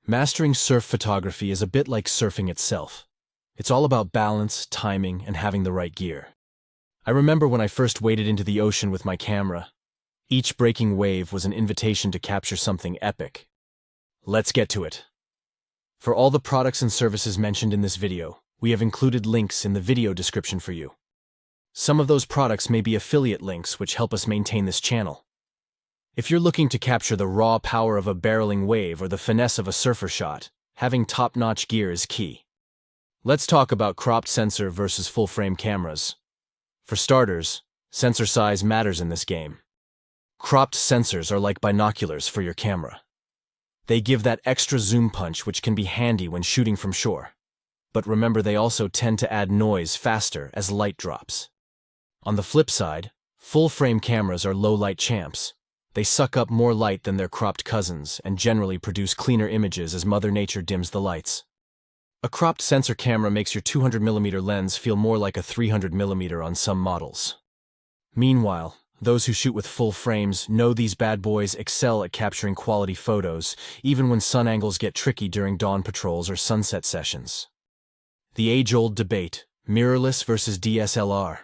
Mastering surf photography is a bit like surfing itself. It's all about balance, timing, and having the right gear. I remember when I first waded into the ocean with my camera. Each breaking wave was an invitation to capture something epic. Let's get to it. For all the products and services mentioned in this video, we have included links in the video description for you. Some of those products may be affiliate links which help us maintain this channel. If you're looking to capture the raw power of a barreling wave or the finesse of a surfer shot, having top-notch gear is key. Let's talk about cropped sensor versus full-frame cameras. For starters, sensor size matters in this game. Cropped sensors are like binoculars for your camera. They give that extra zoom punch which can be handy when shooting from shore. But remember, they also tend to add noise faster as light drops. On the flip side, full-frame cameras are low-light champs. They suck up more light than their cropped cousins and generally produce cleaner images as Mother Nature dims the lights. A cropped sensor camera makes your 200mm lens feel more like a 300mm on some models. Meanwhile, those who shoot with full frames know these bad boys excel at capturing quality photos, even when sun angles get tricky during dawn patrols or sunset sessions. The age-old debate, mirrorless versus DSLR.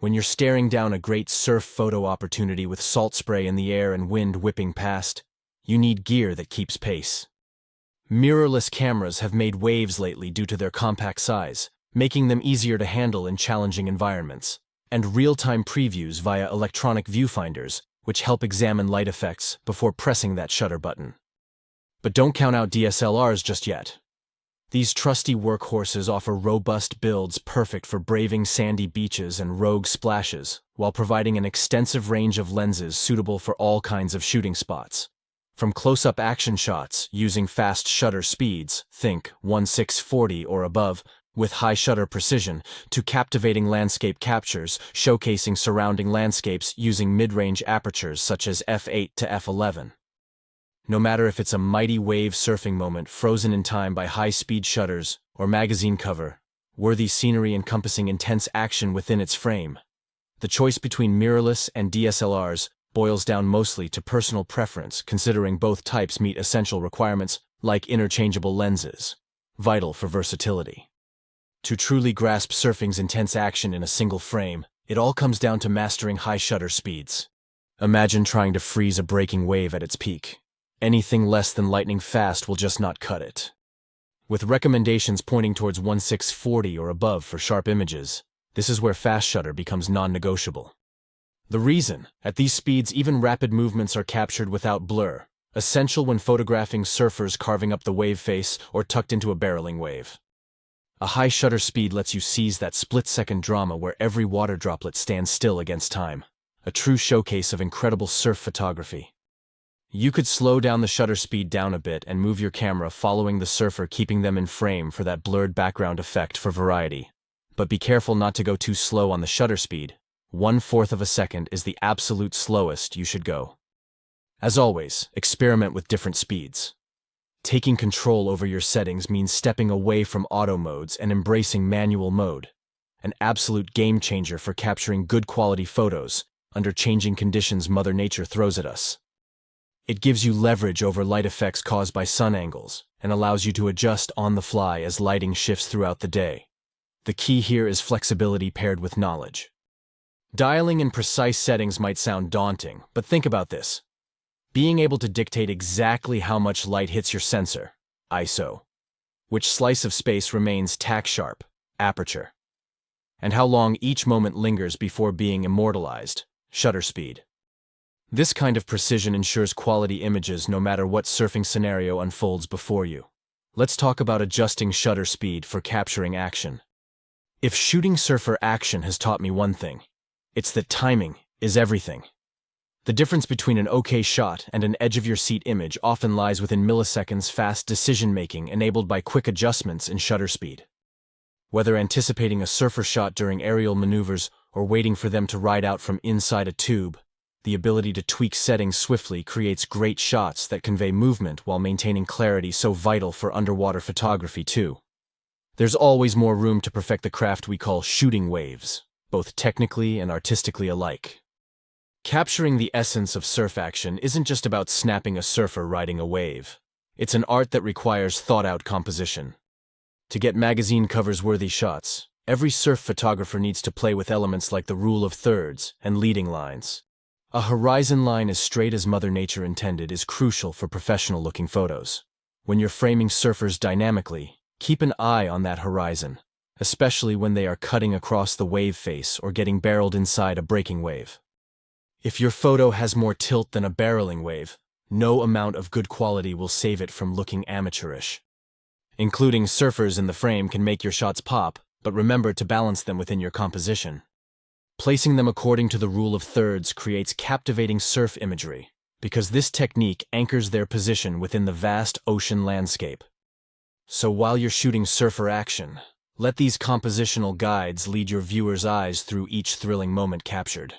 When you're staring down a great surf photo opportunity with salt spray in the air and wind whipping past, you need gear that keeps pace. Mirrorless cameras have made waves lately due to their compact size, making them easier to handle in challenging environments, and real-time previews via electronic viewfinders, which help examine light effects before pressing that shutter button. But don't count out DSLRs just yet. These trusty workhorses offer robust builds perfect for braving sandy beaches and rogue splashes, while providing an extensive range of lenses suitable for all kinds of shooting spots. From close-up action shots using fast shutter speeds, think 1/640 or above, with high shutter precision, to captivating landscape captures showcasing surrounding landscapes using mid-range apertures such as f8 to f11. No matter if it's a mighty wave surfing moment frozen in time by high-speed shutters or magazine cover, worthy scenery encompassing intense action within its frame, the choice between mirrorless and DSLRs boils down mostly to personal preference, considering both types meet essential requirements like interchangeable lenses, vital for versatility. To truly grasp surfing's intense action in a single frame, it all comes down to mastering high shutter speeds. Imagine trying to freeze a breaking wave at its peak. Anything less than lightning fast will just not cut it. With recommendations pointing towards 1/640 or above for sharp images, this is where fast shutter becomes non-negotiable. The reason, at these speeds even rapid movements are captured without blur, essential when photographing surfers carving up the wave face or tucked into a barreling wave. A high shutter speed lets you seize that split-second drama where every water droplet stands still against time, a true showcase of incredible surf photography. You could slow down the shutter speed down a bit and move your camera following the surfer, keeping them in frame for that blurred background effect for variety. But be careful not to go too slow on the shutter speed. 1/4 of a second is the absolute slowest you should go. As always, experiment with different speeds. Taking control over your settings means stepping away from auto modes and embracing manual mode, an absolute game changer for capturing good quality photos under changing conditions Mother Nature throws at us. It gives you leverage over light effects caused by sun angles and allows you to adjust on the fly as lighting shifts throughout the day. The key here is flexibility paired with knowledge. Dialing in precise settings might sound daunting, but think about this. Being able to dictate exactly how much light hits your sensor, ISO, which slice of space remains tack sharp, aperture, and how long each moment lingers before being immortalized, shutter speed. This kind of precision ensures quality images no matter what surfing scenario unfolds before you. Let's talk about adjusting shutter speed for capturing action. If shooting surfer action has taught me one thing, it's that timing is everything. The difference between an okay shot and an edge-of-your-seat image often lies within milliseconds fast decision-making enabled by quick adjustments in shutter speed. Whether anticipating a surfer shot during aerial maneuvers or waiting for them to ride out from inside a tube, the ability to tweak settings swiftly creates great shots that convey movement while maintaining clarity so vital for underwater photography too. There's always more room to perfect the craft we call shooting waves, both technically and artistically alike. Capturing the essence of surf action isn't just about snapping a surfer riding a wave. It's an art that requires thought-out composition. To get magazine covers-worthy shots, every surf photographer needs to play with elements like the rule of thirds and leading lines. A horizon line as straight as Mother Nature intended is crucial for professional-looking photos. When you're framing surfers dynamically, keep an eye on that horizon, especially when they are cutting across the wave face or getting barreled inside a breaking wave. If your photo has more tilt than a barreling wave, no amount of good quality will save it from looking amateurish. Including surfers in the frame can make your shots pop, but remember to balance them within your composition. Placing them according to the rule of thirds creates captivating surf imagery, because this technique anchors their position within the vast ocean landscape. So while you're shooting surfer action, let these compositional guides lead your viewer's eyes through each thrilling moment captured.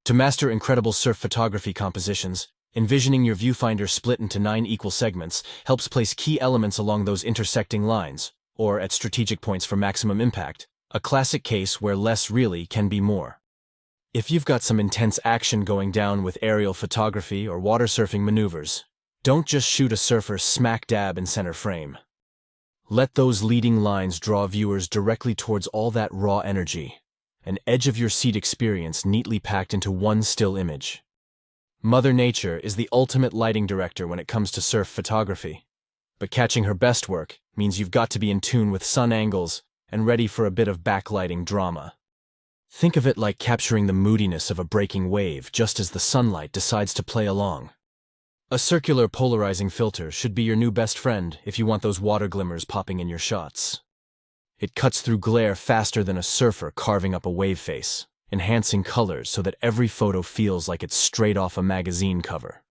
To master incredible surf photography compositions, envisioning your viewfinder split into 9 equal segments helps place key elements along those intersecting lines, or at strategic points for maximum impact, a classic case where less really can be more. If you've got some intense action going down with aerial photography or water surfing maneuvers, don't just shoot a surfer smack dab in center frame. Let those leading lines draw viewers directly towards all that raw energy, an edge-of-your-seat experience neatly packed into one still image. Mother Nature is the ultimate lighting director when it comes to surf photography, but catching her best work means you've got to be in tune with sun angles and ready for a bit of backlighting drama. Think of it like capturing the moodiness of a breaking wave just as the sunlight decides to play along. A circular polarizing filter should be your new best friend if you want those water glimmers popping in your shots. It cuts through glare faster than a surfer carving up a wave face, enhancing colors so that every photo feels like it's straight off a magazine cover.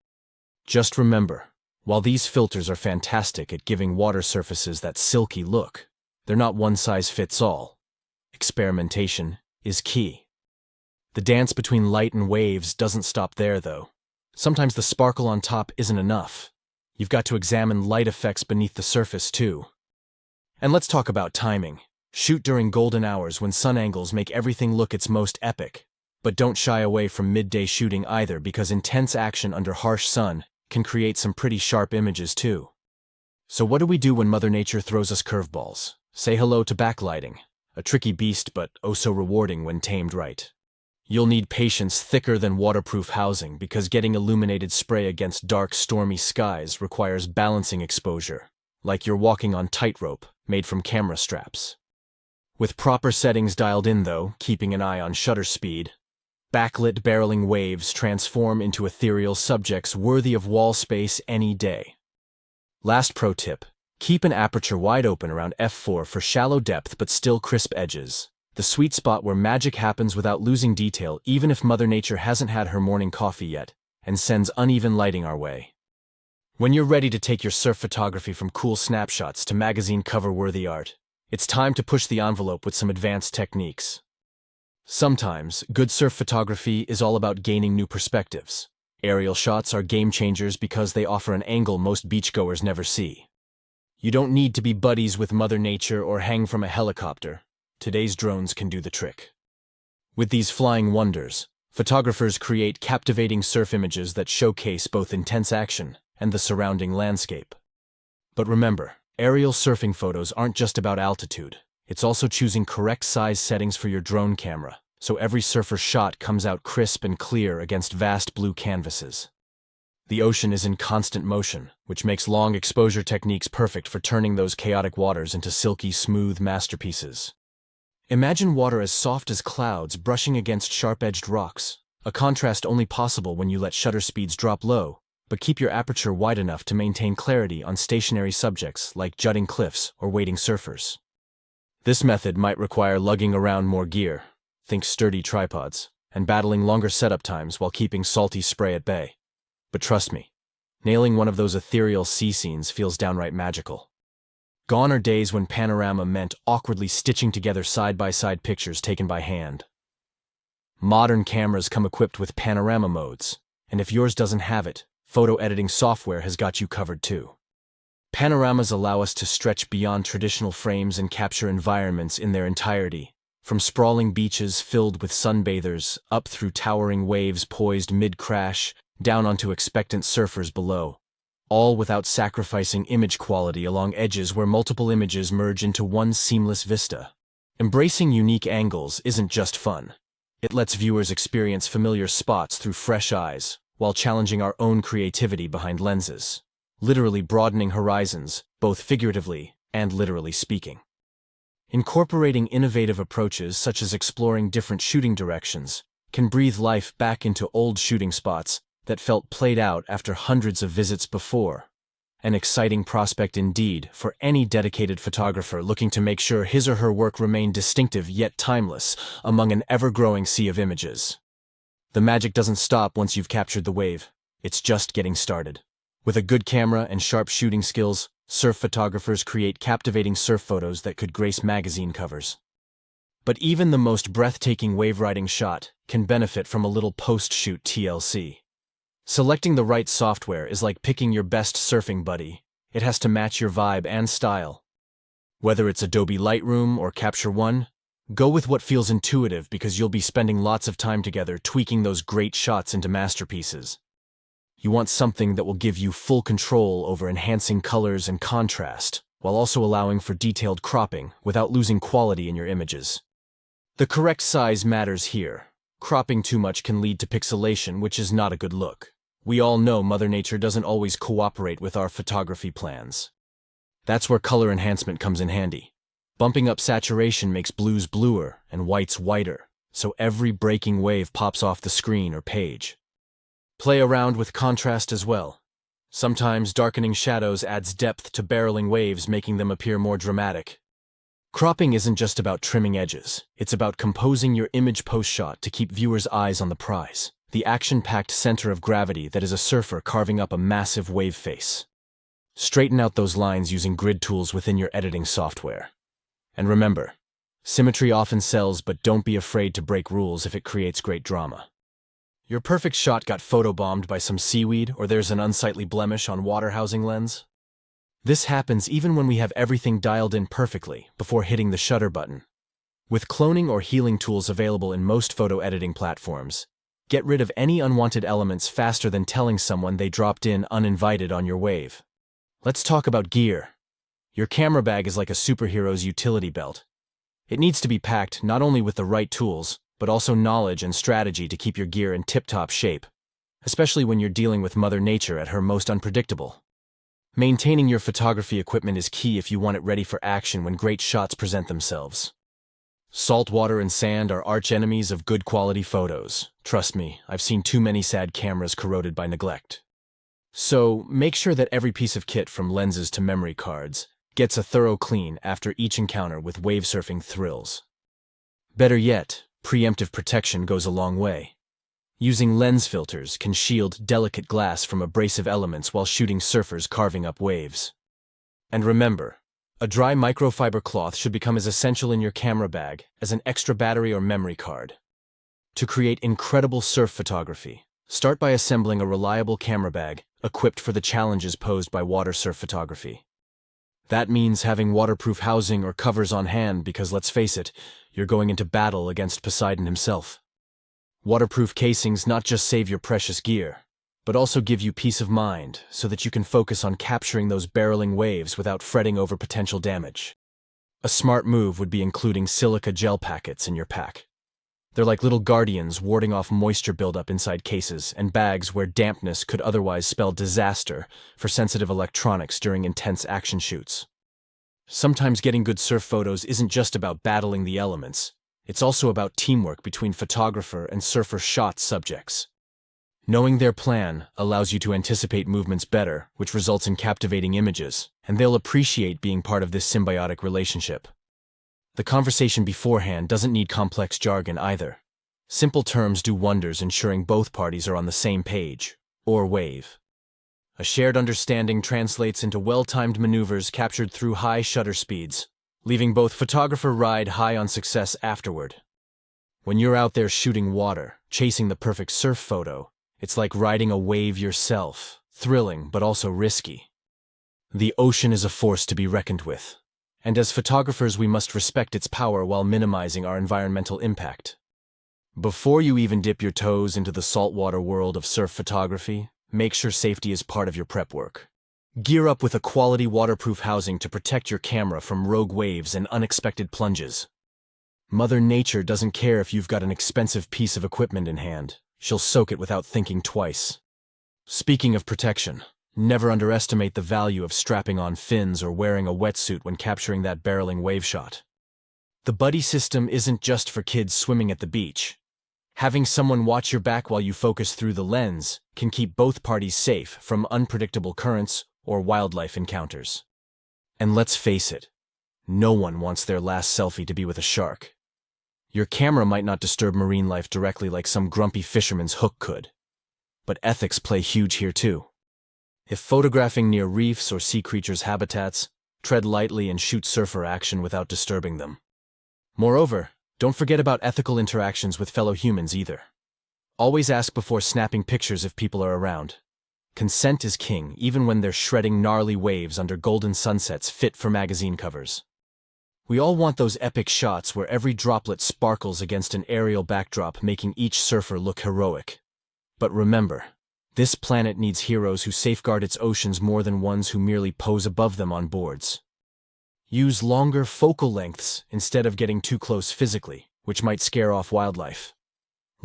Just remember, while these filters are fantastic at giving water surfaces that silky look, they're not one-size-fits-all. Experimentation is key. The dance between light and waves doesn't stop there, though. Sometimes the sparkle on top isn't enough. You've got to examine light effects beneath the surface, too. And let's talk about timing. Shoot during golden hours when sun angles make everything look its most epic. But don't shy away from midday shooting either, because intense action under harsh sun can create some pretty sharp images, too. So what do we do when Mother Nature throws us curveballs? Say hello to backlighting, a tricky beast but oh so rewarding when tamed right. You'll need patience thicker than waterproof housing, because getting illuminated spray against dark, stormy skies requires balancing exposure, like you're walking on tightrope made from camera straps. With proper settings dialed in, though, keeping an eye on shutter speed, backlit barreling waves transform into ethereal subjects worthy of wall space any day. Last pro tip: keep an aperture wide open around f4 for shallow depth but still crisp edges. The sweet spot where magic happens without losing detail, even if Mother Nature hasn't had her morning coffee yet and sends uneven lighting our way. When you're ready to take your surf photography from cool snapshots to magazine cover-worthy art, it's time to push the envelope with some advanced techniques. Sometimes, good surf photography is all about gaining new perspectives. Aerial shots are game changers because they offer an angle most beachgoers never see. You don't need to be buddies with Mother Nature or hang from a helicopter. Today's drones can do the trick. With these flying wonders, photographers create captivating surf images that showcase both intense action and the surrounding landscape. But remember, aerial surfing photos aren't just about altitude. It's also choosing correct size settings for your drone camera, so every surfer shot comes out crisp and clear against vast blue canvases. The ocean is in constant motion, which makes long exposure techniques perfect for turning those chaotic waters into silky smooth masterpieces. Imagine water as soft as clouds brushing against sharp-edged rocks, a contrast only possible when you let shutter speeds drop low, but keep your aperture wide enough to maintain clarity on stationary subjects like jutting cliffs or wading surfers. This method might require lugging around more gear, think sturdy tripods, and battling longer setup times while keeping salty spray at bay. But trust me, nailing one of those ethereal sea scenes feels downright magical. Gone are days when panorama meant awkwardly stitching together side-by-side pictures taken by hand. Modern cameras come equipped with panorama modes, and if yours doesn't have it, photo editing software has got you covered too. Panoramas allow us to stretch beyond traditional frames and capture environments in their entirety, from sprawling beaches filled with sunbathers, up through towering waves poised mid-crash, down onto expectant surfers below. all without sacrificing image quality along edges where multiple images merge into one seamless vista. Embracing unique angles isn't just fun. It lets viewers experience familiar spots through fresh eyes, while challenging our own creativity behind lenses, literally broadening horizons, both figuratively and literally speaking. Incorporating innovative approaches such as exploring different shooting directions can breathe life back into old shooting spots that felt played out after hundreds of visits before. An exciting prospect indeed for any dedicated photographer looking to make sure his or her work remained distinctive yet timeless among an ever-growing sea of images. The magic doesn't stop once you've captured the wave. It's just getting started. With a good camera and sharp shooting skills, surf photographers create captivating surf photos that could grace magazine covers. But even the most breathtaking wave-riding shot can benefit from a little post-shoot TLC. Selecting the right software is like picking your best surfing buddy. It has to match your vibe and style. Whether it's Adobe Lightroom or Capture One, go with what feels intuitive because you'll be spending lots of time together tweaking those great shots into masterpieces. You want something that will give you full control over enhancing colors and contrast, while also allowing for detailed cropping without losing quality in your images. The correct size matters here. Cropping too much can lead to pixelation, which is not a good look. We all know Mother Nature doesn't always cooperate with our photography plans. That's where color enhancement comes in handy. Bumping up saturation makes blues bluer and whites whiter, so every breaking wave pops off the screen or page. Play around with contrast as well. Sometimes darkening shadows adds depth to barreling waves, making them appear more dramatic. Cropping isn't just about trimming edges. It's about composing your image post-shot to keep viewers' eyes on the prize, the action-packed center of gravity that is a surfer carving up a massive wave face. Straighten out those lines using grid tools within your editing software. And remember, symmetry often sells, but don't be afraid to break rules if it creates great drama. Your perfect shot got photobombed by some seaweed, or there's an unsightly blemish on water housing lens. This happens even when we have everything dialed in perfectly before hitting the shutter button. With cloning or healing tools available in most photo editing platforms, get rid of any unwanted elements faster than telling someone they dropped in uninvited on your wave. Let's talk about gear. Your camera bag is like a superhero's utility belt. It needs to be packed not only with the right tools, but also knowledge and strategy to keep your gear in tip-top shape, especially when you're dealing with Mother Nature at her most unpredictable. Maintaining your photography equipment is key if you want it ready for action when great shots present themselves. Salt water and sand are arch-enemies of good quality photos. Trust me, I've seen too many sad cameras corroded by neglect. So, make sure that every piece of kit from lenses to memory cards gets a thorough clean after each encounter with wave surfing thrills. Better yet, preemptive protection goes a long way. Using lens filters can shield delicate glass from abrasive elements while shooting surfers carving up waves. And remember, a dry microfiber cloth should become as essential in your camera bag as an extra battery or memory card. To create incredible surf photography, start by assembling a reliable camera bag equipped for the challenges posed by water surf photography. That means having waterproof housing or covers on hand because, let's face it, you're going into battle against Poseidon himself. Waterproof casings not just save your precious gear, but also give you peace of mind so that you can focus on capturing those barreling waves without fretting over potential damage. A smart move would be including silica gel packets in your pack. They're like little guardians warding off moisture buildup inside cases and bags where dampness could otherwise spell disaster for sensitive electronics during intense action shoots. Sometimes getting good surf photos isn't just about battling the elements. It's also about teamwork between photographer and surfer shot subjects. Knowing their plan allows you to anticipate movements better, which results in captivating images, and they'll appreciate being part of this symbiotic relationship. The conversation beforehand doesn't need complex jargon either. Simple terms do wonders, ensuring both parties are on the same page, or wave. A shared understanding translates into well-timed maneuvers captured through high shutter speeds, leaving both photographer ride high on success afterward. When you're out there shooting water, chasing the perfect surf photo, it's like riding a wave yourself, thrilling but also risky. The ocean is a force to be reckoned with, and as photographers we must respect its power while minimizing our environmental impact. Before you even dip your toes into the saltwater world of surf photography, make sure safety is part of your prep work. Gear up with a quality waterproof housing to protect your camera from rogue waves and unexpected plunges. Mother Nature doesn't care if you've got an expensive piece of equipment in hand. She'll soak it without thinking twice. Speaking of protection, never underestimate the value of strapping on fins or wearing a wetsuit when capturing that barreling wave shot. The buddy system isn't just for kids swimming at the beach. Having someone watch your back while you focus through the lens can keep both parties safe from unpredictable currents or wildlife encounters. And let's face it, no one wants their last selfie to be with a shark. Your camera might not disturb marine life directly like some grumpy fisherman's hook could, but ethics play huge here too. If photographing near reefs or sea creatures' habitats, tread lightly and shoot surfer action without disturbing them. Moreover, don't forget about ethical interactions with fellow humans either. Always ask before snapping pictures if people are around. Consent is king, even when they're shredding gnarly waves under golden sunsets fit for magazine covers. We all want those epic shots where every droplet sparkles against an aerial backdrop, making each surfer look heroic. But remember, this planet needs heroes who safeguard its oceans more than ones who merely pose above them on boards. Use longer focal lengths instead of getting too close physically, which might scare off wildlife.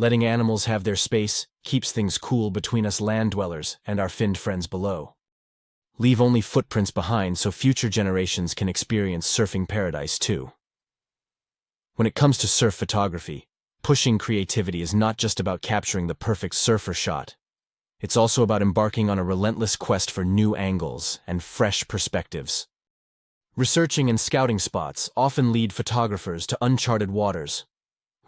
Letting animals have their space keeps things cool between us land dwellers and our finned friends below. Leave only footprints behind so future generations can experience surfing paradise too. When it comes to surf photography, pushing creativity is not just about capturing the perfect surfer shot. It's also about embarking on a relentless quest for new angles and fresh perspectives. Researching and scouting spots often lead photographers to uncharted waters,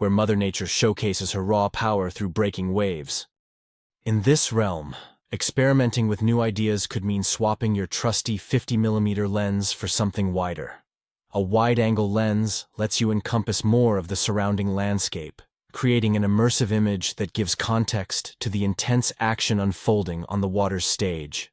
where Mother Nature showcases her raw power through breaking waves. In this realm, experimenting with new ideas could mean swapping your trusty 50mm lens for something wider. A wide-angle lens lets you encompass more of the surrounding landscape, creating an immersive image that gives context to the intense action unfolding on the water's stage.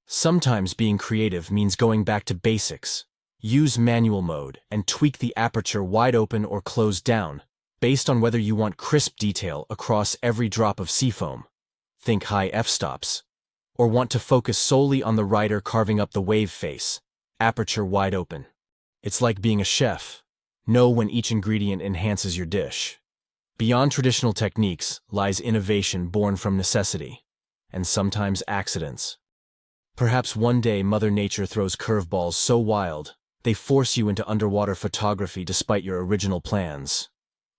Sometimes being creative means going back to basics. Use manual mode and tweak the aperture wide open or closed down, based on whether you want crisp detail across every drop of seafoam. Think high f-stops. Or want to focus solely on the rider carving up the wave face. Aperture wide open. It's like being a chef. Know when each ingredient enhances your dish. Beyond traditional techniques lies innovation born from necessity, and sometimes accidents. Perhaps one day Mother Nature throws curveballs so wild, they force you into underwater photography despite your original plans.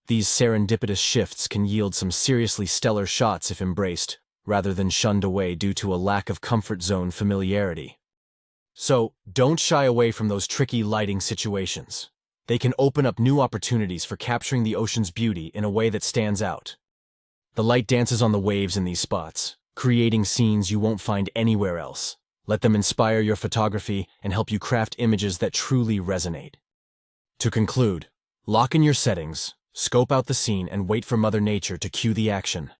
These serendipitous shifts can yield some seriously stellar shots if embraced, rather than shunned away due to a lack of comfort zone familiarity. So, don't shy away from those tricky lighting situations. They can open up new opportunities for capturing the ocean's beauty in a way that stands out. The light dances on the waves in these spots, creating scenes you won't find anywhere else. Let them inspire your photography and help you craft images that truly resonate. To conclude, lock in your settings, scope out the scene, and wait for Mother Nature to cue the action.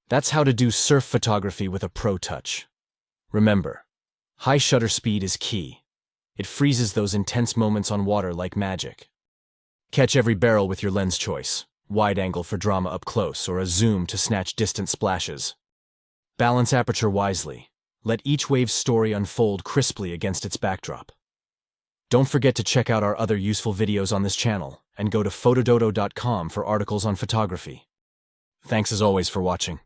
That's how to do surf photography with a pro touch. Remember, high shutter speed is key. It freezes those intense moments on water like magic. Catch every barrel with your lens choice, wide angle for drama up close or a zoom to snatch distant splashes. Balance aperture wisely. Let each wave's story unfold crisply against its backdrop. Don't forget to check out our other useful videos on this channel and go to photododo.com for articles on photography. Thanks as always for watching.